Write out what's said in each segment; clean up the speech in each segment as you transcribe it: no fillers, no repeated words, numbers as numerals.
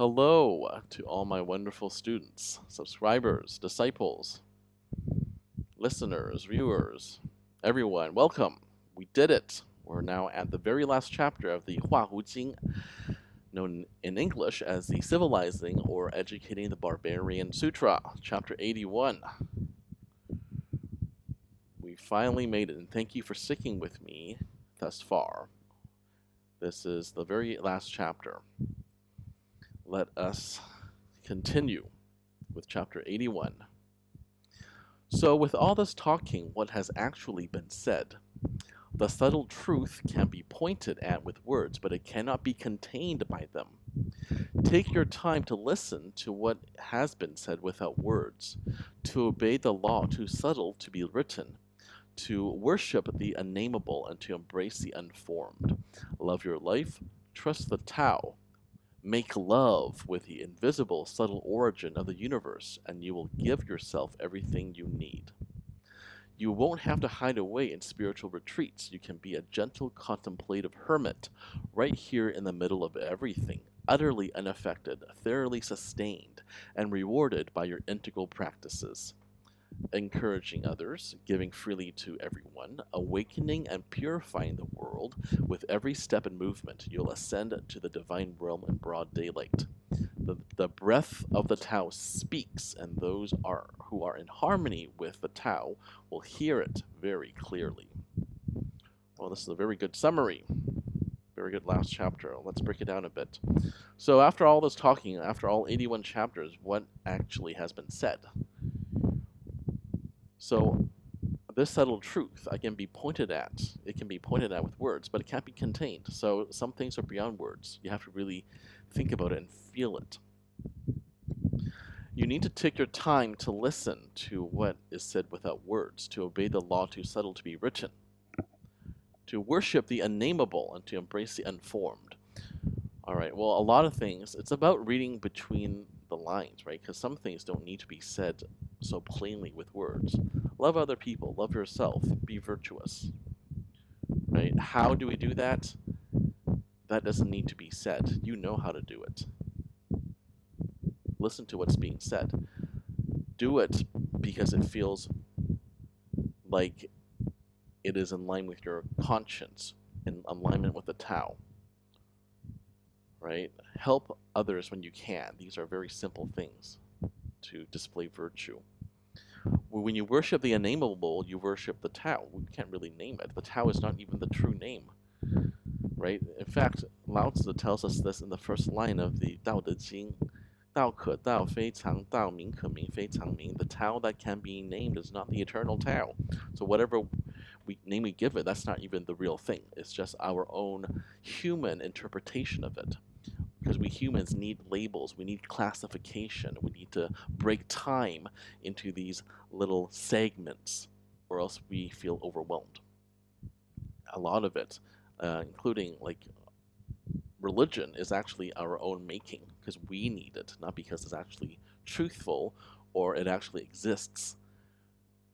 Hello to all my wonderful students, subscribers, disciples, listeners, viewers, everyone. Welcome. We did it. We're now at the very last chapter of the Jing, known in English as the Civilizing or Educating the Barbarian Sutra, chapter 81. We finally made it, and thank you for sticking with me thus far. This is the very last chapter. Let us continue with chapter 81. So with all this talking, what has actually been said? The subtle truth can be pointed at with words, but it cannot be contained by them. Take your time to listen to what has been said without words, to obey the law too subtle to be written, to worship the unnameable and to embrace the unformed. Love your life, trust the Tao, make love with the invisible, subtle origin of the universe, and you will give yourself everything you need. You won't have to hide away in spiritual retreats. You can be a gentle, contemplative hermit right here in the middle of everything, utterly unaffected, thoroughly sustained, and rewarded by your integral practices. Encouraging others, giving freely to everyone, awakening and purifying the world. With every step and movement, you'll ascend to the divine realm in broad daylight. The breath of the Tao speaks, and those who are in harmony with the Tao will hear it very clearly. Well, this is a very good summary. Very good last chapter. Let's break it down a bit. So after all this talking, after all 81 chapters, what actually has been said? So this subtle truth can be pointed at. It can be pointed at with words, but it can't be contained. So some things are beyond words. You have to really think about it and feel it. You need to take your time to listen to what is said without words, to obey the law too subtle to be written, to worship the unnameable and to embrace the unformed. All right, well, a lot of things, it's about reading between the lines, right? Because some things don't need to be said so plainly with words. Love other people, love yourself, be virtuous, right? How do we do that? That doesn't need to be said. You know how to do it. Listen to what's being said. Do it because it feels like it is in line with your conscience, in alignment with the Tao, right? Help others when you can. These are very simple things to display virtue. When you worship the unnameable, you worship the Tao. We can't really name it. The Tao is not even the true name, right? In fact, Lao Tzu tells us this in the first line of the Tao De Jing. Dao ke dao, fei chang dao, ming ke ming, fei chang ming. The Tao that can be named is not the eternal Tao. So whatever name we give it, that's not even the real thing. It's just our own human interpretation of it. Because we humans need labels, we need classification, we need to break time into these little segments, or else we feel overwhelmed. A lot of it, including like religion, is actually our own making, because we need it, not because it's actually truthful or it actually exists,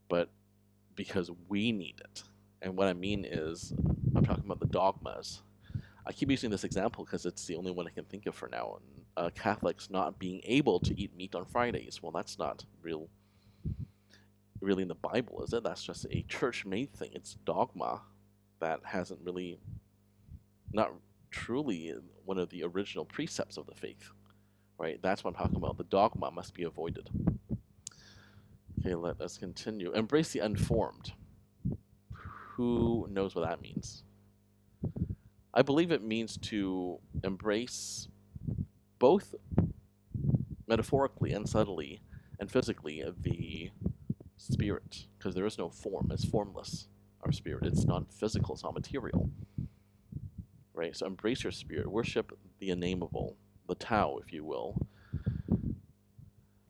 but because we need it. And what I mean is, I'm talking about the dogmas. I keep using this example because it's the only one I can think of for now. Catholics not being able to eat meat on Fridays. Well, that's not really in the Bible, is it? That's just a church-made thing. It's dogma that hasn't really, not truly one of the original precepts of the faith, right? That's what I'm talking about. The dogma must be avoided. Okay, let us continue. Embrace the unformed. Who knows what that means? I believe it means to embrace both metaphorically and subtly and physically the spirit, because there is no form. It's formless, our spirit. It's not physical, it's not material, right? So embrace your spirit, worship the unnameable, the Tao, if you will.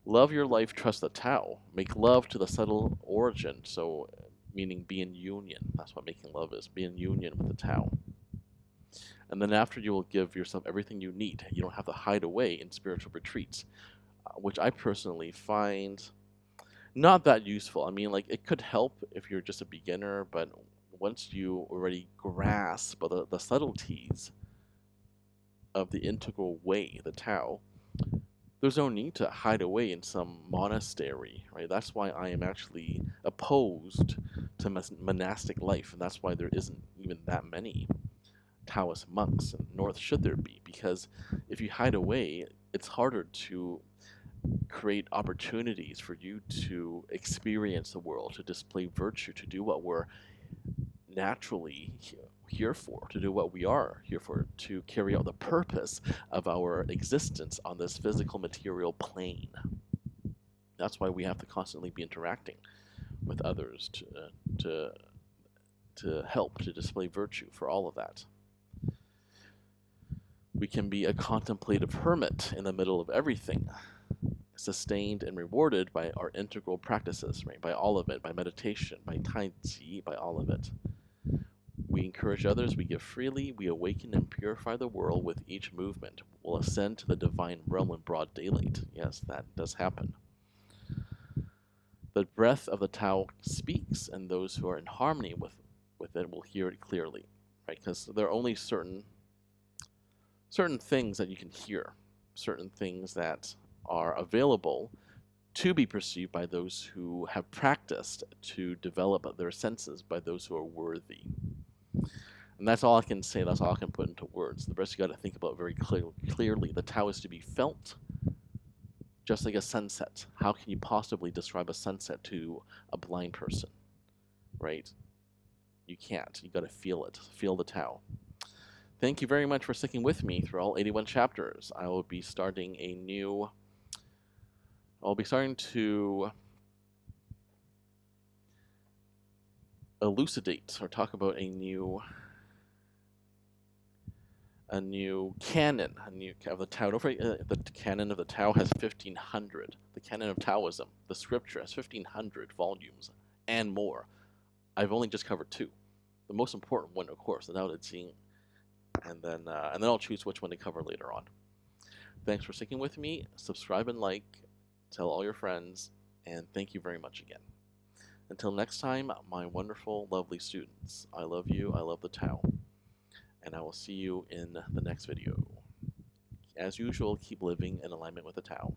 Love your life, trust the Tao. Make love to the subtle origin, so meaning be in union. That's what making love is, be in union with the Tao. And then after, you will give yourself everything you need. You don't have to hide away in spiritual retreats, which I personally find not that useful. I mean, like, it could help if you're just a beginner, but once you already grasp the subtleties of the integral way, the Tao, There's no need to hide away in some monastery, right? That's why I am actually opposed to monastic life, and that's why there isn't even that many Taoist monks, and nor should there be, because if you hide away, it's harder to create opportunities for you to experience the world, to display virtue, to do what we're naturally here for, to do what we are here for, to carry out the purpose of our existence on this physical material plane. That's why we have to constantly be interacting with others to, to help, to display virtue for all of that. We can be a contemplative hermit in the middle of everything, sustained and rewarded by our integral practices, right? By all of it, by meditation, by Tai Chi, by all of it. We encourage others, we give freely, we awaken and purify the world with each movement. We'll ascend to the divine realm in broad daylight. Yes, that does happen. The breath of the Tao speaks, and those who are in harmony with it will hear it clearly, right? Because there are only certain things that you can hear, certain things that are available to be perceived by those who have practiced to develop their senses, by those who are worthy. And that's all I can say, that's all I can put into words. The rest you got to think about very clearly. The Tao is to be felt, just like a sunset. How can you possibly describe a sunset to a blind person, right? You can't. You got to feel it. Feel the Tao. Thank you very much for sticking with me through all 81 chapters. I will be starting to elucidate or talk about a new canon, of the Tao. Don't forget, the canon of the Tao has 1,500. The canon of Taoism, the scripture, has 1,500 volumes and more. I've only just covered 2. The most important one, of course, the Tao Te Ching, and then I'll choose which one to cover later on. Thanks for sticking with me. Subscribe and like. Tell all your friends, and thank you very much again. Until next time, my wonderful, lovely students, I love you, I love the Tao, and I will see you in the next video. As usual, keep living in alignment with the Tao.